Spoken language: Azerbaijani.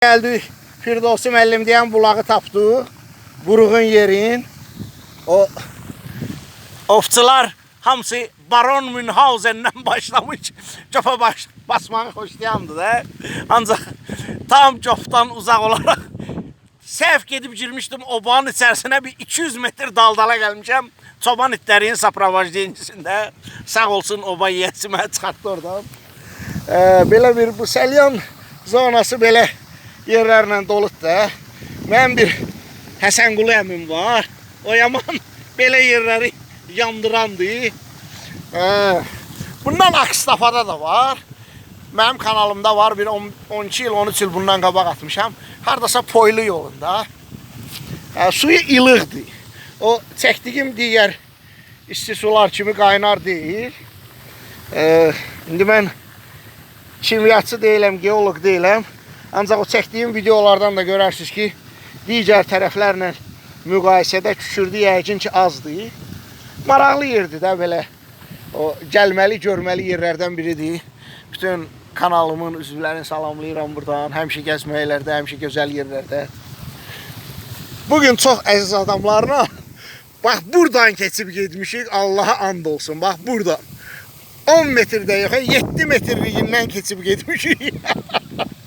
Geldik, Firdovsi müəllim deyən bulağı tapdıq. Buruğun yerin. O ovçular hamısı Baron Münhausen'den başlamış. Copa basmanı xoşlayandı da. Ancaq tam copdan uzaq olaraq səhv gedib girmişdim obanın içərisinə, bir 200 metr daldala gəlmişəm. Çoban itlərinin sapravajdeyicisində. Sağ olsun oba yiyəsi mənə çıxartdı oradan. Belə bir bu Salyan zonası belə yerlərlə doludur da. Mənim bir Həsənqulu əmim var. O yaman belə yerləri yandırandı. Bundan Akstafada da var. Mənim kanalımda var. Bir 12 il, 13 il bundan qabaq atmışam. Hardasa Poylu yolunda. Suyu ilıqdır. O çəkdiyim digər isti sular kimi qaynar deyil. İndi mən kimyatçı deyiləm, geolog deyiləm. Ancaq o çəkdiyim videolardan da görərsiniz ki, digər tərəflərlə müqayisədə kükürdü yəqin ki azdır. Maraqlı yerdir də belə. O gəlməli, görməli yerlərdən biridir. Bütün kanalımın üzvlərini salamlayıram buradan. Həmişə gəzməklərdə, həmişə gözəl yerlərdə. Bugün çox əziz adamlarına bax buradan keçib getmişik. Allaha and olsun. Bax burada 10 metrdə yox, 7 metrliyindən keçib getmişik.